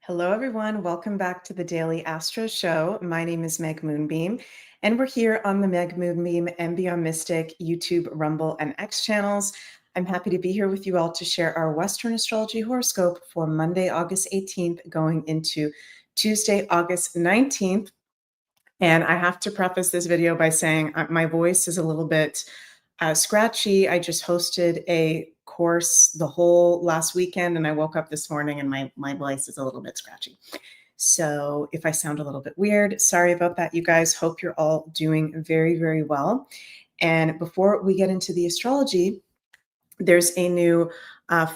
Hello, everyone. Welcome back to the Daily Astro Show. My name is Meg Moonbeam, and we're here on the Meg Moonbeam and Beyond Mystic YouTube, Rumble, and X channels. I'm happy to be here with you all to share our Western astrology horoscope for Monday, August 18th, going into Tuesday, August 19th. And I have to preface this video by saying my voice is a little bit scratchy. I just hosted a course the whole last weekend, and I woke up this morning and my voice is a little bit scratchy. So if I sound a little bit weird, sorry about that, you guys. Hope you're all doing very, very well. And before we get into the astrology, there's a new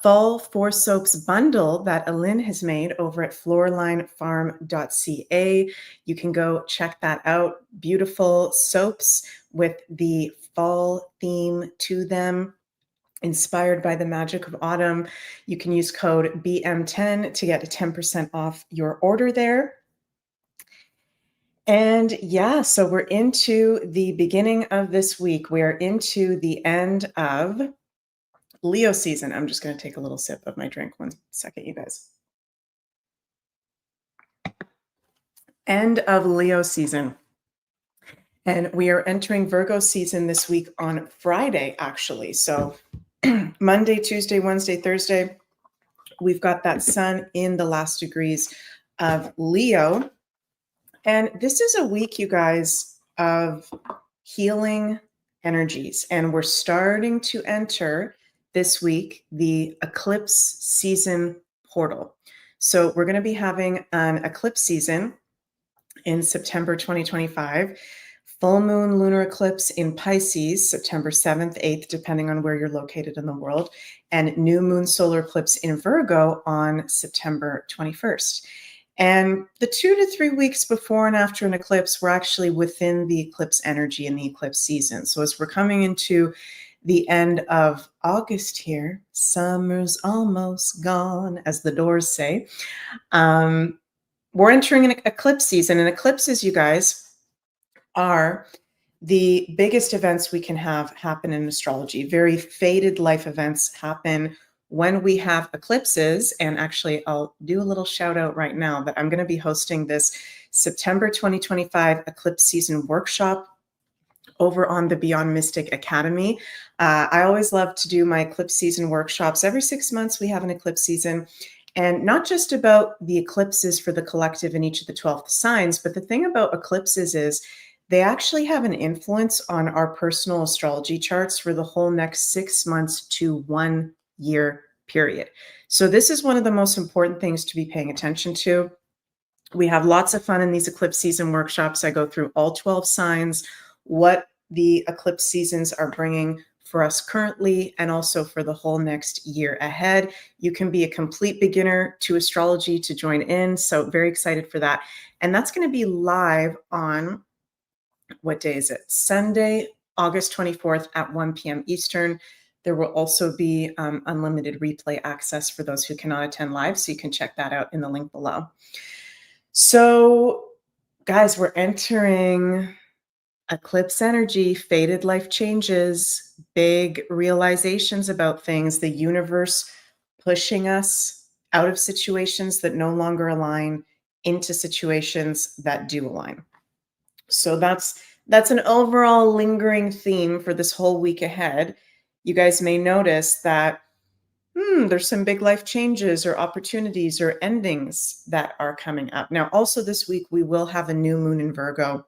fall 4 soaps bundle that Alin has made over at floralinefarm.ca. You can go check that out. Beautiful soaps with the fall theme to them, inspired by the magic of autumn. You can use code BM10 to get a 10% off your order there. And yeah, so we're into the beginning of this week. We're into the end of Leo season. I'm just going to take a little sip of my drink. One second, you guys. End of Leo season. And we are entering Virgo season this week on Friday, actually. So Monday, Tuesday, Wednesday, Thursday, we've got that sun in the last degrees of Leo. And this is a week, you guys, of healing energies. And we're starting to enter this week the eclipse season portal. So we're going to be having an eclipse season in September 2025. Full moon lunar eclipse in Pisces, September 7th, 8th, depending on where you're located in the world, and new moon solar eclipse in Virgo on September 21st. And the 2 to 3 weeks before and after an eclipse, we're actually within the eclipse energy in the eclipse season. So as we're coming into the end of August here, summer's almost gone, as the Doors say, we're entering an eclipse season. And eclipses, you guys, are the biggest events we can have happen in astrology. Very fated life events happen when we have eclipses. And actually, I'll do a little shout out right now that I'm going to be hosting this September 2025 eclipse season workshop over on the Beyond Mystic Academy. I always love to do my eclipse season workshops. Every 6 months, we have an eclipse season. And not just about the eclipses for the collective in each of the 12th signs, but the thing about eclipses is they actually have an influence on our personal astrology charts for the whole next 6 months to 1 year period. So this is one of the most important things to be paying attention to. We have lots of fun in these eclipse season workshops. I go through all 12 signs, what the eclipse seasons are bringing for us currently, and also for the whole next year ahead. You can be a complete beginner to astrology to join in. So very excited for that. And that's going to be live on, what day is it? Sunday, August 24th at 1 p.m. Eastern. There will also be unlimited replay access for those who cannot attend live. So you can check that out in the link below. So guys, we're entering eclipse energy, fated life changes, big realizations about things, the universe pushing us out of situations that no longer align into situations that do align. So that's an overall lingering theme for this whole week ahead. You guys may notice that there's some big life changes or opportunities or endings that are coming up. Now, also this week, we will have a new moon in Virgo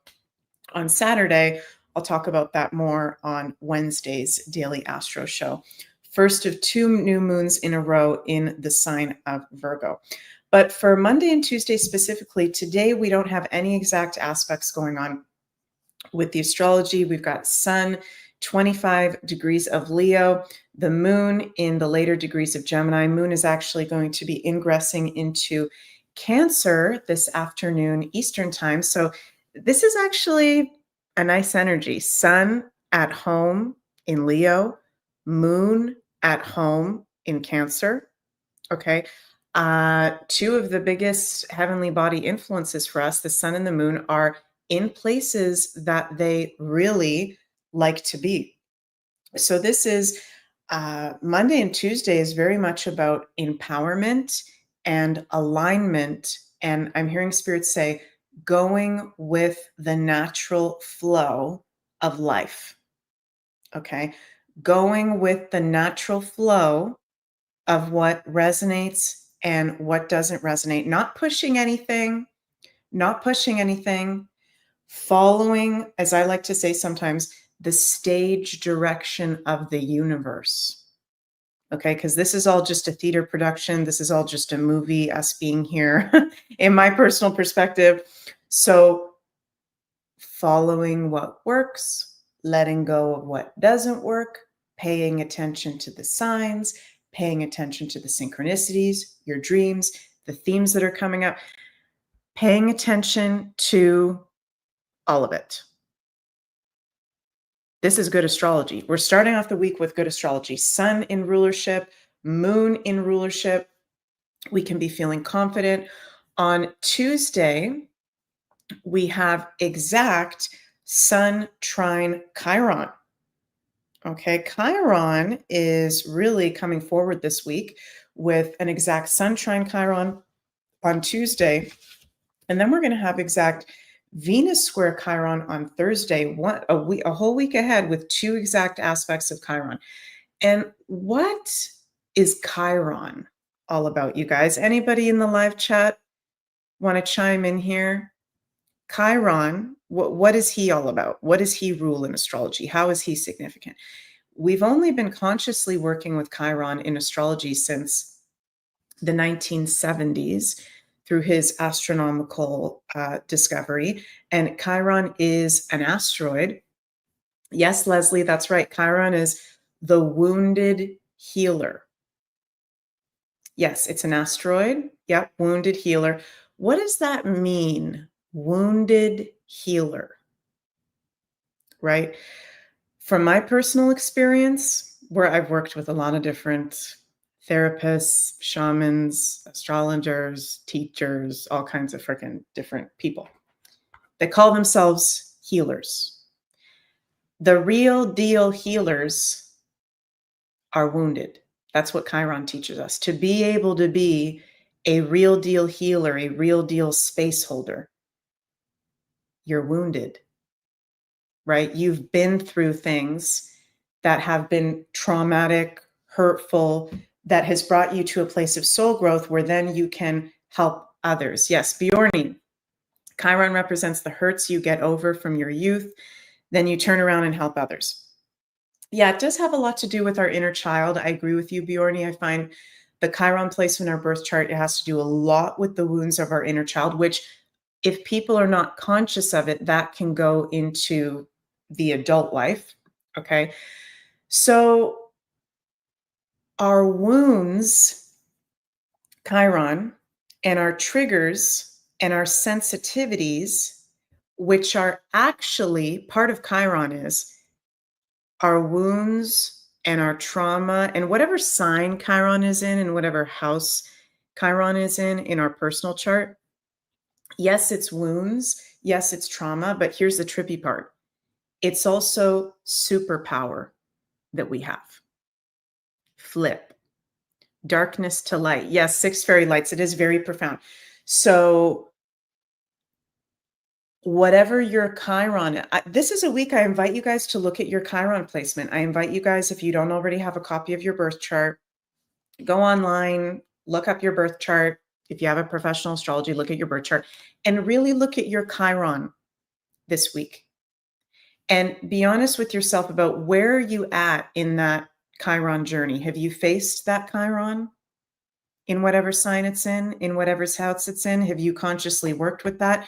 on Saturday. I'll talk about that more on Wednesday's Daily Astro Show. First of 2 new moons in a row in the sign of Virgo. But for Monday and Tuesday specifically, today we don't have any exact aspects going on with the astrology. We've got Sun, 25 degrees of Leo, the moon in the later degrees of Gemini. Moon is actually going to be ingressing into Cancer this afternoon, Eastern time. So this is actually a nice energy. Sun at home in Leo, moon at home in Cancer. Okay. 2 of the biggest heavenly body influences for us, the sun and the moon, are in places that they really like to be. So this is Monday and Tuesday is very much about empowerment and alignment. And I'm hearing Spirit say, going with the natural flow of life. Okay. Going with the natural flow of what resonates and what doesn't resonate. Not pushing anything, following, as I like to say sometimes, the stage direction of the universe. Okay, because this is all just a theater production. This is all just a movie, us being here in my personal perspective. So following what works, letting go of what doesn't work, paying attention to the signs, paying attention to the synchronicities, your dreams, the themes that are coming up, paying attention to all of it. This is good astrology. We're starting off the week with good astrology. Sun in rulership, moon in rulership. We can be feeling confident. On Tuesday, we have exact Sun trine Chiron. Okay, Chiron is really coming forward this week with an exact Sun trine Chiron on Tuesday. And then we're going to have exact Venus square Chiron on Thursday, a whole week ahead with 2 exact aspects of Chiron. And what is Chiron all about, you guys? Anybody in the live chat want to chime in here? Chiron, what is he all about? What does he rule in astrology? How is he significant? We've only been consciously working with Chiron in astrology since the 1970s through his astronomical discovery. And Chiron is an asteroid. Yes, Leslie, that's right. Chiron is the wounded healer. Yes, it's an asteroid. Yep, wounded healer. What does that mean? Wounded healer, right? From my personal experience, where I've worked with a lot of different therapists, shamans, astrologers, teachers, all kinds of freaking different people. They call themselves healers. The real deal healers are wounded. That's what Chiron teaches us. To be able to be a real deal healer, a real deal space holder, you're wounded, right? You've been through things that have been traumatic, hurtful, that has brought you to a place of soul growth where then you can help others. Yes, Bjorni, Chiron represents the hurts you get over from your youth, then you turn around and help others. Yeah, it does have a lot to do with our inner child. I agree with you, Bjorni. I find the Chiron placement in our birth chart, it has to do a lot with the wounds of our inner child, which if people are not conscious of it, that can go into the adult life. Okay. So our wounds, Chiron, and our triggers and our sensitivities, which are actually part of Chiron, is our wounds and our trauma and whatever sign Chiron is in and whatever house Chiron is in our personal chart. Yes, it's wounds. Yes, it's trauma. But here's the trippy part. It's also superpower that we have. Flip. Darkness to light. Yes, 6 fairy lights. It is very profound. So whatever your Chiron, this is a week I invite you guys to look at your Chiron placement. I invite you guys, if you don't already have a copy of your birth chart, go online, look up your birth chart. If you have a professional astrology, look at your birth chart and really look at your Chiron this week. And be honest with yourself about where are you at in that Chiron journey. Have you faced that Chiron in whatever sign it's in whatever house it's in? Have you consciously worked with that?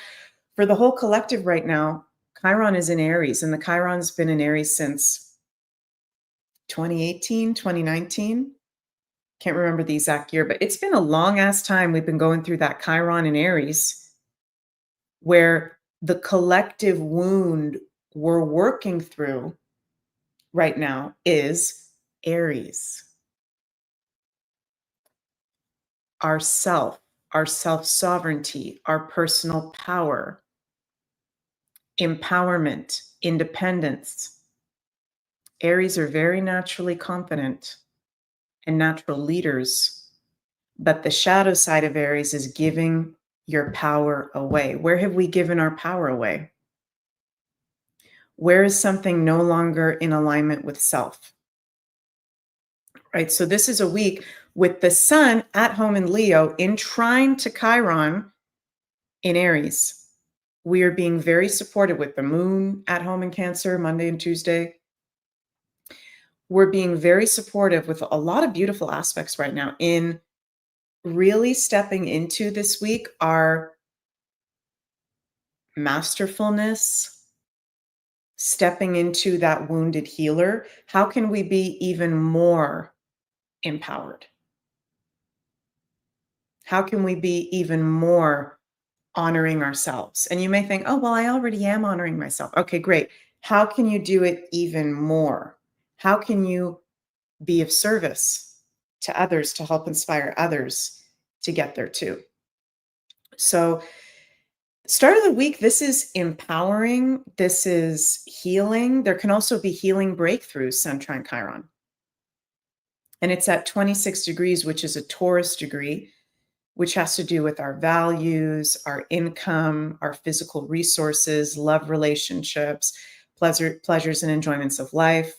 For the whole collective right now, Chiron is in Aries, and the Chiron's been in Aries since 2018, 2019. Can't remember the exact year, but it's been a long ass time we've been going through that Chiron in Aries, where the collective wound we're working through right now is Aries. Our self-sovereignty, our personal power, empowerment, independence. Aries are very naturally confident and natural leaders, But the shadow side of Aries is giving your power away. Where have we given our power away? Where is something no longer in alignment with self? Right? So this is a week with the sun at home in Leo in trine to Chiron in Aries. We are being very supportive with the moon at home in Cancer, Monday and Tuesday. We're being very supportive with a lot of beautiful aspects right now in really stepping into this week our masterfulness, stepping into that wounded healer. How can we be even more empowered? How can we be even more honoring ourselves? And you may think, oh, well, I already am honoring myself. Okay, great. How can you do it even more? How can you be of service to others to help inspire others to get there too? So, start of the week, this is empowering. This is healing. There can also be healing breakthroughs, Sun trine Chiron. And it's at 26 degrees, which is a Taurus degree, which has to do with our values, our income, our physical resources, love relationships, pleasures and enjoyments of life.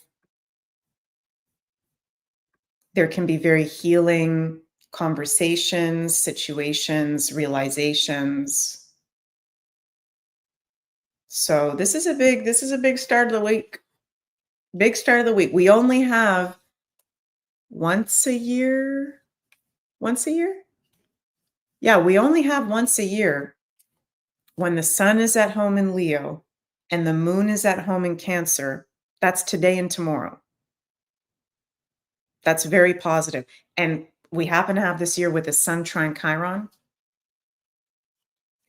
There can be very healing conversations, situations, realizations. So this is a big start of the week. Big start of the week. We only have once a year. Once a year? Yeah, we only have once a year when the sun is at home in Leo and the moon is at home in Cancer. That's today and tomorrow. That's very positive. And we happen to have this year with the sun trine Chiron,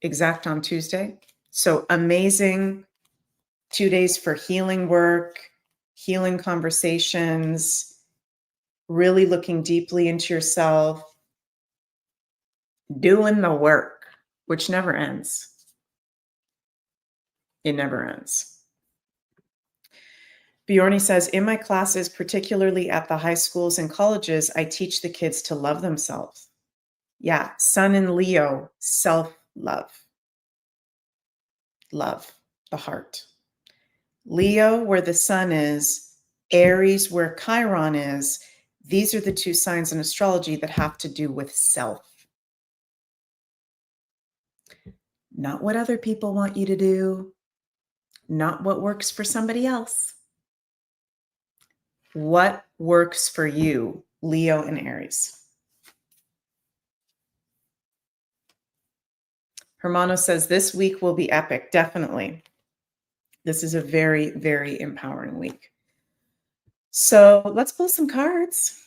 exact on Tuesday. So amazing 2 days for healing work, healing conversations, really looking deeply into yourself, doing the work, which never ends. It never ends. Bjorni says, in my classes, particularly at the high schools and colleges, I teach the kids to love themselves. Yeah, sun in Leo, self-love. Love, the heart. Leo, where the sun is, Aries, where Chiron is. These are the two signs in astrology that have to do with self. Not what other people want you to do, not what works for somebody else. What works for you, Leo and Aries? Hermano says this week will be epic. Definitely. This is a very, very empowering week. So let's pull some cards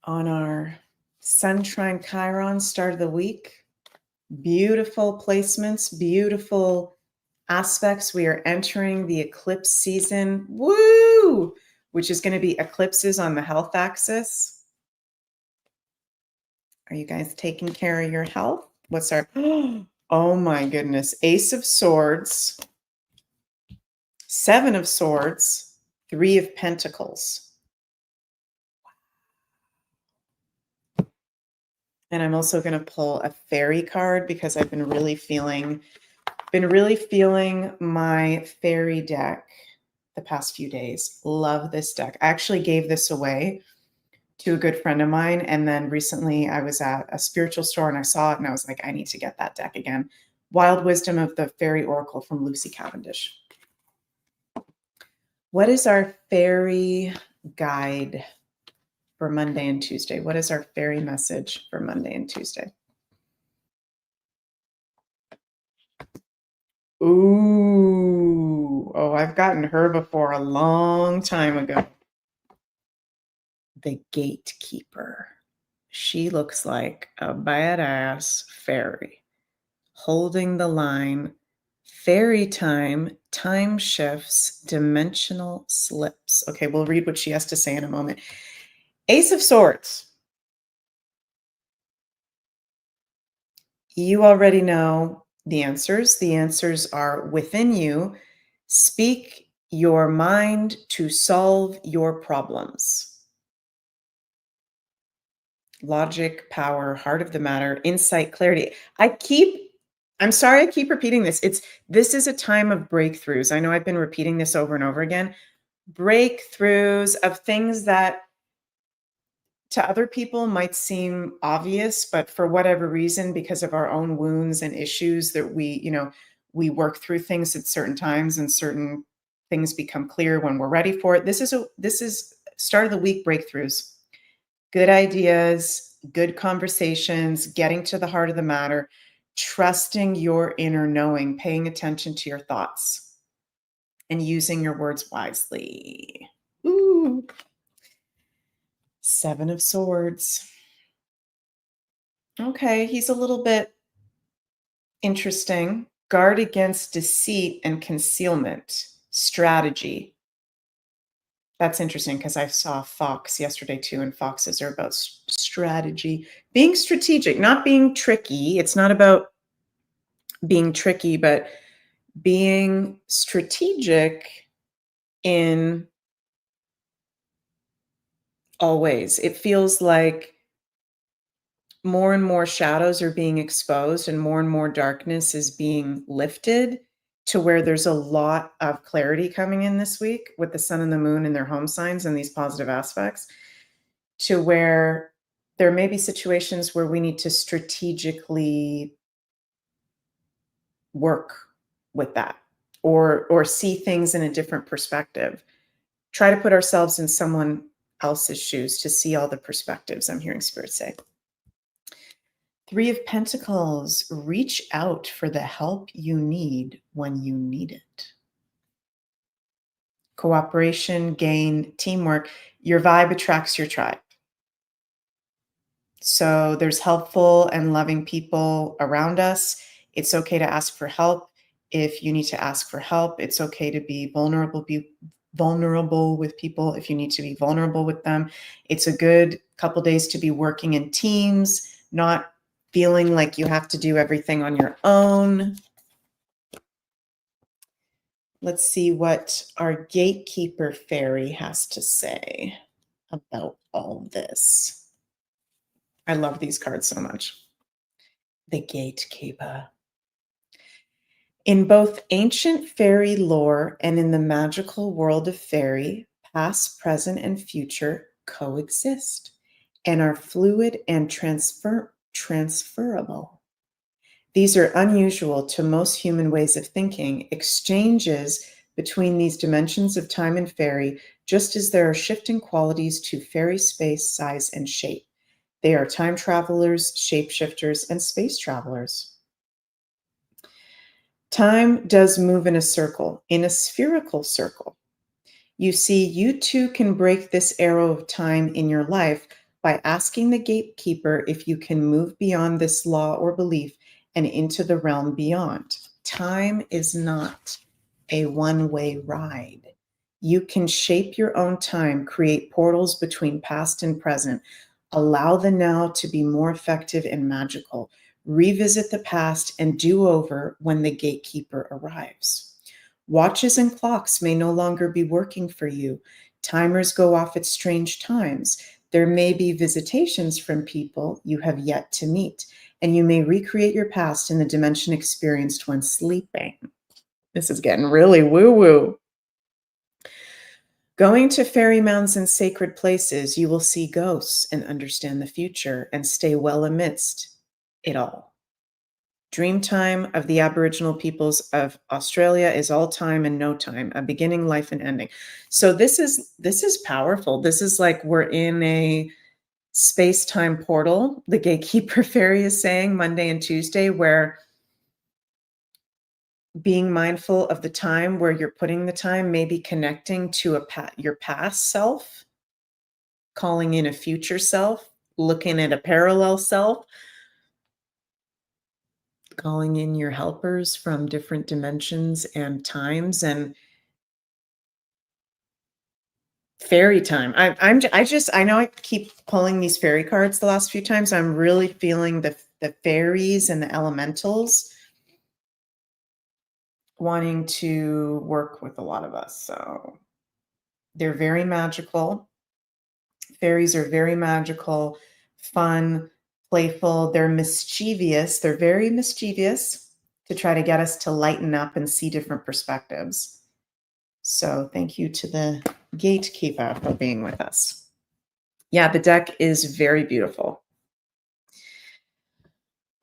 on our Sun trine Chiron start of the week. Beautiful placements, beautiful aspects. We are entering the eclipse season. Woo! Which is going to be eclipses on the health axis. Are you guys taking care of your health? What's our, oh my goodness, Ace of Swords, Seven of Swords, Three of Pentacles. And I'm also going to pull a fairy card because I've been really feeling my fairy deck the past few days. Love this deck. I actually gave this away to a good friend of mine. And then recently I was at a spiritual store and I saw it and I was like, I need to get that deck again. Wild Wisdom of the Fairy Oracle from Lucy Cavendish. What is our fairy guide for Monday and Tuesday? What is our fairy message for Monday and Tuesday? Ooh, oh, I've gotten her before a long time ago. The Gatekeeper. She looks like a badass fairy holding the line. Fairy time, time shifts, dimensional slips. Okay, we'll read what she has to say in a moment. Ace of Swords. You already know the answers. The answers are within you. Speak your mind to solve your problems. logic, power, heart of the matter, insight, clarity. I'm sorry I keep repeating this. This is a time of breakthroughs. I know I've been repeating this over and over again. Breakthroughs of things that to other people might seem obvious, but for whatever reason, because of our own wounds and issues that we work through things at certain times and certain things become clear when we're ready for it. This is start of the week breakthroughs. Good ideas, good conversations, getting to the heart of the matter, trusting your inner knowing, paying attention to your thoughts, and using your words wisely. Ooh. Seven of Swords. Okay, he's a little bit interesting. Guard against deceit and concealment. Strategy. That's interesting because I saw a fox yesterday too, and foxes are about strategy. Being strategic, not being tricky. It's not about being tricky, but being strategic in all ways. It feels like more and more shadows are being exposed and more darkness is being lifted to where there's a lot of clarity coming in this week with the sun and the moon and their home signs and these positive aspects, to where there may be situations where we need to strategically work with that or see things in a different perspective. Try to put ourselves in someone else's shoes to see all the perspectives, I'm hearing Spirit say. Three of Pentacles, reach out for the help you need when you need it. Cooperation, gain, teamwork. Your vibe attracts your tribe. So there's helpful and loving people around us. It's okay to ask for help. If you need to ask for help, it's okay to be vulnerable with people if you need to be vulnerable with them. It's a good couple days to be working in teams, not feeling like you have to do everything on your own. Let's see what our gatekeeper fairy has to say about all this. I love these cards so much. The gatekeeper. In both ancient fairy lore and in the magical world of fairy, past, present, and future coexist and are fluid and transferable. These are unusual to most human ways of thinking. Exchanges between these dimensions of time and fairy, just as there are shifting qualities to fairy space, size, and shape. They are time travelers, shapeshifters, and space travelers. Time does move in a circle, in a spherical circle. You see, you too can break this arrow of time in your life by asking the gatekeeper if you can move beyond this law or belief and into the realm beyond. Time is not a one-way ride. You can shape your own time, create portals between past and present, allow the now to be more effective and magical, revisit the past and do over when the gatekeeper arrives. Watches and clocks may no longer be working for you. Timers go off at strange times. There may be visitations from people you have yet to meet, and you may recreate your past in the dimension experienced when sleeping. This is getting really woo-woo. Going to fairy mounds and sacred places, you will see ghosts and understand the future and stay well amidst it all. Dreamtime of the Aboriginal peoples of Australia is all time and no time, a beginning, life, and ending. So this is powerful. This is like we're in a space-time portal, the gatekeeper fairy is saying, Monday and Tuesday, where being mindful of the time where you're putting the time, maybe connecting to your past self, calling in a future self, looking at a parallel self, calling in your helpers from different dimensions and times, and fairy time. I know I keep pulling these fairy cards the last few times. I'm really feeling the fairies and the elementals wanting to work with a lot of us. So they're very magical. Fairies are very magical, fun, playful. They're mischievous. They're very mischievous to try to get us to lighten up and see different perspectives. So thank you to the gatekeeper for being with us. Yeah, the deck is very beautiful.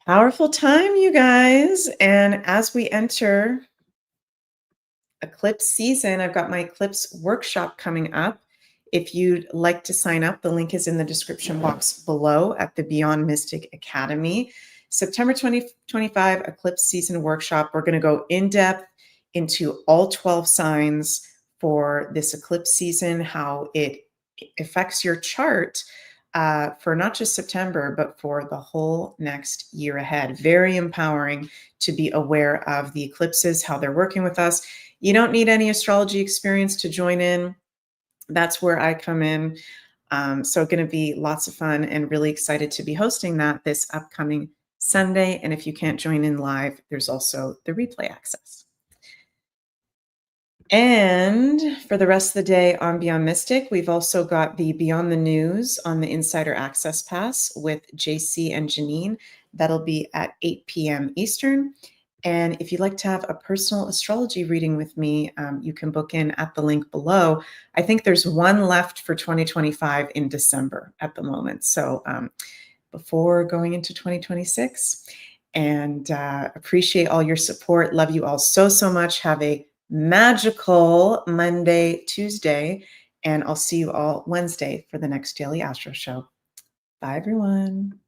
Powerful time, you guys. And as we enter Eclipse season, I've got my Eclipse workshop coming up. If you'd like to sign up, the link is in the description box below at the Beyond Mystic Academy. September 2025 Eclipse season workshop. We're going to go in depth into all 12 signs for this eclipse season, how it affects your chart for not just September, but for the whole next year ahead. Very empowering to be aware of the eclipses, how they're working with us. You don't need any astrology experience to join in. That's where I come in. So going to be lots of fun and really excited to be hosting that this upcoming Sunday. And if you can't join in live, there's also the replay access. And for the rest of the day on Beyond Mystic, we've also got the Beyond the News on the Insider Access Pass with JC and Janine. That'll be at 8 p.m. Eastern. And if you'd like to have a personal astrology reading with me, you can book in at the link below. I think there's one left for 2025 in December at the moment. So before going into 2026, and appreciate all your support. Love you all so, so much. Have a magical Monday, Tuesday, and I'll see you all Wednesday for the next Daily Astro Show. Bye, everyone.